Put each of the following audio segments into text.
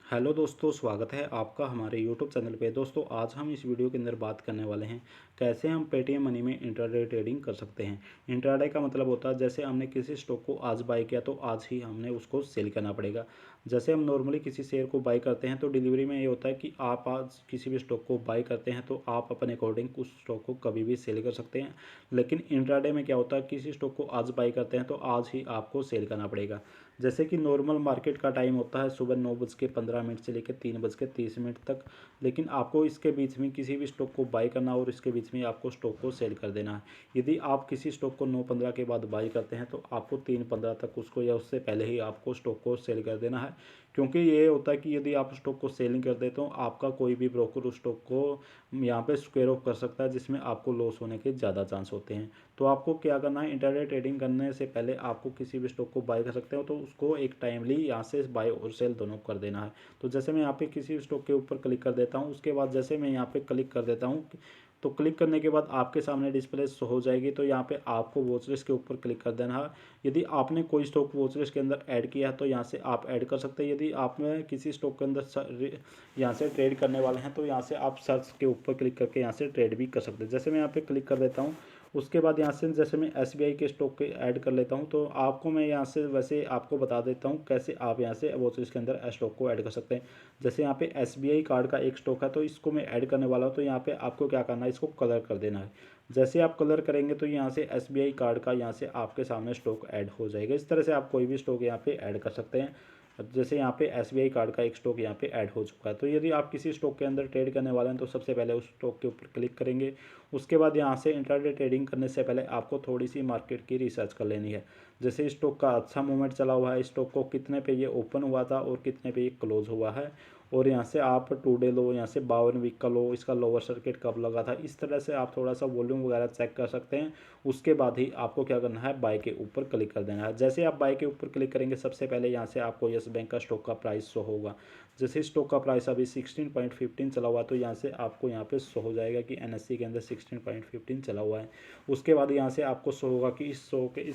Hello दोस्तों, स्वागत है आपका हमारे यूट्यूब चैनल पे। दोस्तों, आज हम इस वीडियो के अंदर बात करने वाले हैं कैसे हम पेटीएम मनी में इंट्राडे ट्रेडिंग कर सकते हैं। इंट्राडे का मतलब होता है जैसे हमने किसी स्टॉक को आज बाय किया तो आज ही हमने उसको सेल करना पड़ेगा। जैसे हम नॉर्मली किसी शेयर को बाय करते हैं तो डिलीवरी में ये होता है कि आप आज किसी भी स्टॉक को बाय करते हैं तो आप अपने अकॉर्डिंग उस स्टॉक को कभी भी सेल कर सकते हैं। लेकिन इंट्राडे में क्या होता है, किसी स्टॉक को आज बाय करते हैं तो आज ही आपको सेल करना पड़ेगा। जैसे कि नॉर्मल मार्केट का टाइम होता है सुबह 9:15 से लेकर 3:30 तक। लेकिन आपको इसके बीच में किसी भी स्टॉक को बाय करना और इसके बीच में आपको स्टॉक को सेल कर देना है। यदि आप किसी स्टॉक को 9:15 के बाद बाय करते हैं तो आपको 3:15 तक उसको या उससे पहले ही आपको स्टॉक को सेल कर देना है। क्योंकि ये होता है कि यदि आप स्टॉक को सेलिंग कर देते हो आपका कोई भी ब्रोकर उस स्टॉक को यहाँ पे स्क्वेयर ऑफ कर सकता है, जिसमें आपको लॉस होने के ज़्यादा चांस होते हैं। तो आपको क्या करना है, इंट्राडे ट्रेडिंग करने से पहले आपको किसी भी स्टॉक को बाय कर सकते हो तो उसको एक टाइमली यहाँ से बाय और सेल दोनों कर देना है। तो जैसे मैं यहाँ पे किसी स्टॉक के ऊपर क्लिक कर देता हूँ, उसके बाद जैसे मैं यहाँ पे क्लिक कर देता हूँ तो क्लिक करने के बाद आपके सामने डिस्प्ले शो हो जाएगी। तो यहाँ पे आपको वॉच लिस्ट के ऊपर क्लिक कर देना है। यदि आपने कोई स्टॉक वॉच लिस्ट के अंदर ऐड किया है तो यहाँ से आप ऐड कर सकते हैं। यदि आपने किसी स्टॉक के अंदर यहाँ से ट्रेड करने वाले हैं तो यहाँ से आप सर्च के ऊपर क्लिक करके यहाँ से ट्रेड भी कर सकते हैं। जैसे मैं यहाँ पे क्लिक कर देता हूँ, उसके बाद यहाँ से जैसे मैं एसबीआई के स्टॉक के ऐड कर लेता हूँ तो आपको मैं यहाँ से वैसे आपको बता देता हूँ कैसे आप यहाँ से वॉच लिस्ट के अंदर स्टॉक को ऐड कर सकते हैं। जैसे यहाँ पे एसबीआई कार्ड का एक स्टॉक है तो इसको मैं ऐड करने वाला हूँ। तो यहाँ पे आपको क्या करना है, इसको कलर कर देना है। जैसे आप कलर करेंगे तो यहाँ से एसबीआई कार्ड का यहाँ से आपके सामने स्टॉक ऐड हो जाएगा। इस तरह से आप कोई भी स्टॉक यहाँ पे ऐड कर सकते हैं। जैसे यहाँ पे एसबीआई कार्ड का एक स्टॉक यहाँ पे ऐड हो चुका है। तो यदि आप किसी स्टॉक के अंदर ट्रेड करने वाले हैं तो सबसे पहले उस स्टॉक के ऊपर क्लिक करेंगे। उसके बाद यहाँ से इंट्राडे ट्रेडिंग करने से पहले आपको थोड़ी सी मार्केट की रिसर्च कर लेनी है। जैसे स्टॉक का अच्छा मूवमेंट चला हुआ है, स्टॉक को कितने पे ये ओपन हुआ था और कितने पे ये क्लोज हुआ है, और यहाँ से आप 2 डे लो, यहाँ से 52 वीक का लो, इसका लोअर सर्किट कब लगा था, इस तरह से आप थोड़ा सा वॉल्यूम वगैरह चेक कर सकते हैं। उसके बाद ही आपको क्या करना है, बाय के ऊपर क्लिक कर देना है। जैसे आप बाय के ऊपर क्लिक करेंगे सबसे पहले यहाँ से आपको यस बैंक का स्टॉक का प्राइस शो होगा। जैसे स्टॉक का प्राइस अभी 16.15 चला हुआ है तो यहाँ से आपको यहाँ पे शो हो जाएगा कि एनएससी के अंदर 16.15 चला हुआ है। उसके बाद यहाँ से आपको शो होगा कि इस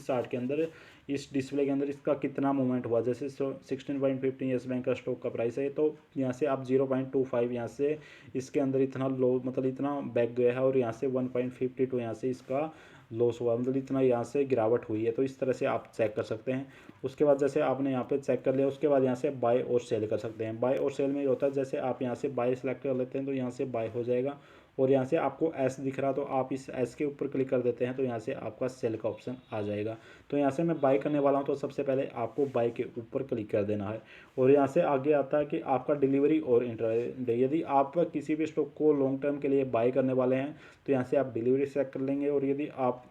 चार्ट के अंदर, इस डिस्प्ले के अंदर इसका कितना मूवमेंट हुआ। जैसे 16.15 यस बैंक का स्टॉक का प्राइस है तो यहाँ से आप 0.25 यहाँ से इसके अंदर इतना लो, मतलब इतना बैक गया है, और यहाँ से 1.52 यहाँ से इसका लॉस हुआ, मतलब इतना यहाँ से गिरावट हुई है। तो इस तरह से आप चेक कर सकते हैं। उसके बाद जैसे आपने यहाँ पे चेक कर लिया, उसके बाद यहाँ से बाय और सेल कर सकते हैं। बाय और सेल में ये होता है जैसे आप यहाँ से बाय सेलेक्ट कर लेते हैं तो यहाँ से बाय हो जाएगा, और यहाँ से आपको एस दिख रहा तो आप इस एस के ऊपर क्लिक कर देते हैं तो यहाँ से आपका सेल का ऑप्शन आ जाएगा। तो यहाँ से मैं बाय करने वाला हूँ तो सबसे पहले आपको बाय के ऊपर क्लिक कर देना है। और यहाँ से आगे आता है कि आपका डिलीवरी और इंट्राडे। यदि आप किसी भी स्टॉक को लॉन्ग टर्म के लिए बाय करने वाले हैं तो यहाँ से आप डिलीवरी सेलेक्ट कर लेंगे, और यदि आप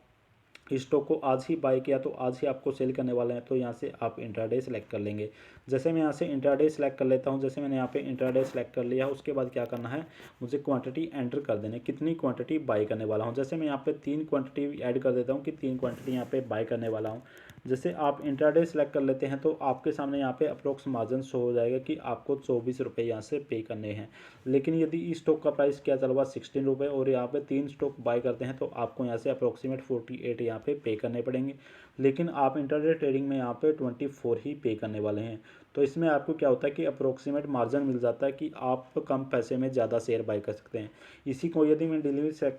स्टॉक को आज ही बाय किया तो आज ही आपको सेल करने वाले हैं तो यहाँ से आप इंट्राडे सेलेक्ट कर लेंगे। जैसे मैं यहाँ से इंट्राडे सेलेक्ट कर लेता हूँ, जैसे मैंने यहाँ पे इंट्राडे सेलेक्ट कर लिया, उसके बाद क्या करना है, मुझे क्वांटिटी एंटर कर देने, कितनी क्वांटिटी बाय करने वाला हूँ। जैसे मैं यहाँ पे 3 क्वांटिटी ऐड कर देता हूँ कि 3 क्वांटिटी यहाँ पे बाय करने वाला हूँ। जैसे आप इंट्राडे सेलेक्ट कर लेते हैं तो आपके सामने यहाँ पे अप्रोक्स मार्जिन शो हो जाएगा कि आपको 24 रुपये यहाँ से पे करने हैं। लेकिन यदि इस स्टॉक का प्राइस क्या चल रहा है 16 रुपये, और यहाँ पे 3 स्टॉक बाय करते हैं तो आपको यहाँ से अप्रोक्सीमेट 48 यहाँ पे करने पड़ेंगे। लेकिन आप इंट्राडे ट्रेडिंग में यहाँ पे 24 ही पे करने वाले हैं। तो इसमें आपको क्या होता है कि अप्रोक्सीमेट मार्जिन मिल जाता है कि आप कम पैसे में ज़्यादा शेयर बाय कर सकते हैं। इसी को यदि मैं डिलीवरी चेक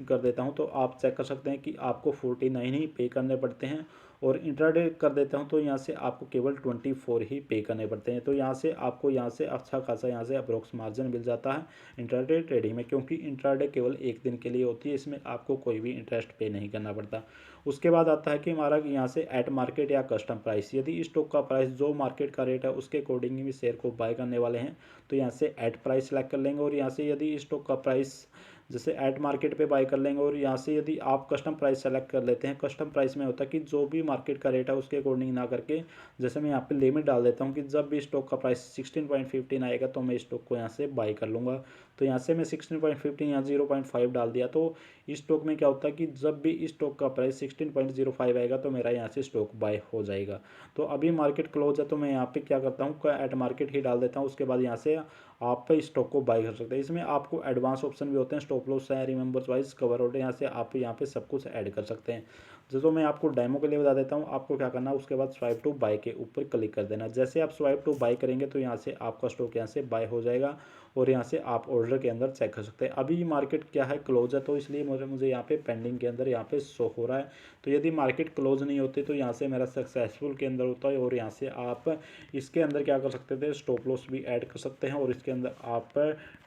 कर देता हूँ तो आप चेक कर सकते हैं कि आपको 49 ही पे करने पड़ते हैं, और इंट्राडे कर देता हूँ तो यहाँ से आपको केवल 24 ही पे करने पड़ते हैं। तो यहाँ से आपको यहाँ से अच्छा खासा यहाँ से अप्रोक्स मार्जिन मिल जाता है इंट्राडे ट्रेडिंग में, क्योंकि इंट्राडे केवल एक दिन के लिए होती है, इसमें आपको कोई भी इंटरेस्ट पे नहीं करना पड़ता। उसके बाद आता है कि हमारा यहाँ से एट मार्केट या कस्टम प्राइस। यदि स्टॉक का प्राइस जो मार्केट का रेट है उसके अकॉर्डिंग भी शेयर को बाय करने वाले हैं तो यहाँ से एट प्राइस सेलेक्ट कर लेंगे, और यहाँ से यदि स्टॉक का प्राइस जैसे एट मार्केट पे बाय कर लेंगे, और यहाँ से यदि आप कस्टम प्राइस सेलेक्ट कर लेते हैं। कस्टम प्राइस में होता है कि जो भी मार्केट का रेट है उसके अकॉर्डिंग ना करके, जैसे मैं यहाँ पे लिमिट डाल देता हूँ कि जब भी स्टॉक का प्राइस 16.15 आएगा तो मैं स्टॉक को यहाँ से बाय कर लूँगा। तो यहाँ से मैं 16.15 यहाँ 0.5 डाल दिया। तो इस स्टॉक में क्या होता है कि जब भी इस स्टॉक का प्राइस 16.05 आएगा तो मेरा यहाँ से स्टॉक बाय हो जाएगा। तो अभी मार्केट क्लोज है तो मैं यहाँ पे क्या करता हूँ, एट मार्केट ही डाल देता हूँ। उसके बाद यहाँ से आप स्टॉक को बाय कर सकते हैं। इसमें आपको एडवांस ऑप्शन भी होते हैं, स्टॉप लॉस है, रिमेंबर्स वाइज, कवर ऑर्डर, यहाँ से आप यहाँ पे सब कुछ ऐड कर सकते हैं। जो मैं आपको डेमो के लिए बता देता हूँ। आपको क्या करना है, उसके बाद स्वाइप टू बाय के ऊपर क्लिक कर देना। जैसे आप स्वाइप टू बाय करेंगे तो यहाँ से आपका स्टॉक यहाँ से बाय हो जाएगा और यहाँ से आप ऑर्डर के अंदर चेक कर सकते हैं। अभी मार्केट क्या है, क्लोज है, तो इसलिए मुझे यहाँ पे पेंडिंग के अंदर यहाँ पे शो हो रहा है। तो यदि मार्केट क्लोज नहीं होती तो यहाँ से मेरा सक्सेसफुल के अंदर होता है और यहाँ से आप इसके अंदर क्या कर सकते थे, स्टॉप लॉस भी ऐड कर सकते हैं और इसके अंदर आप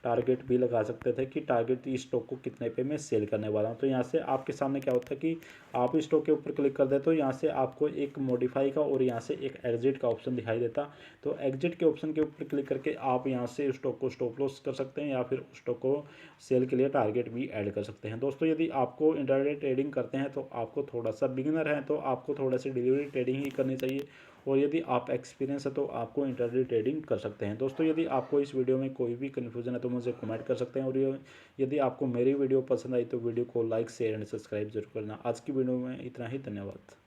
टारगेट भी लगा सकते थे कि टारगेट इस स्टॉक को कितने पे मैं सेल करने वाला हूँ। तो यहाँ से आपके सामने क्या होता है कि आप इस स्टॉक के ऊपर क्लिक कर दे तो यहाँ से आपको एक मॉडिफाई का और यहाँ से एक एग्जिट का ऑप्शन दिखाई देता। तो एग्जिट के ऑप्शन के ऊपर क्लिक करके आप यहाँ से स्टॉक को स्टॉप लॉस कर सकते हैं या फिर स्टॉक को सेल के लिए टारगेट भी ऐड कर सकते हैं। दोस्तों यदि आपको इंट्राडे ट्रेडिंग करते हैं तो आपको थोड़ा सा बिगिनर है तो आपको थोड़ा सा डिलीवरी ट्रेडिंग ही करनी चाहिए और यदि आप एक्सपीरियंस है तो आपको इंट्राडे ट्रेडिंग कर सकते हैं। दोस्तों यदि आपको इस वीडियो में कोई भी कन्फ्यूजन है तो मुझे कमेंट कर सकते हैं और यदि आपको मेरी वीडियो पसंद आई तो वीडियो को लाइक शेयर एंड सब्सक्राइब जरूर करना। आज की वीडियो में इतना ही, धन्यवाद।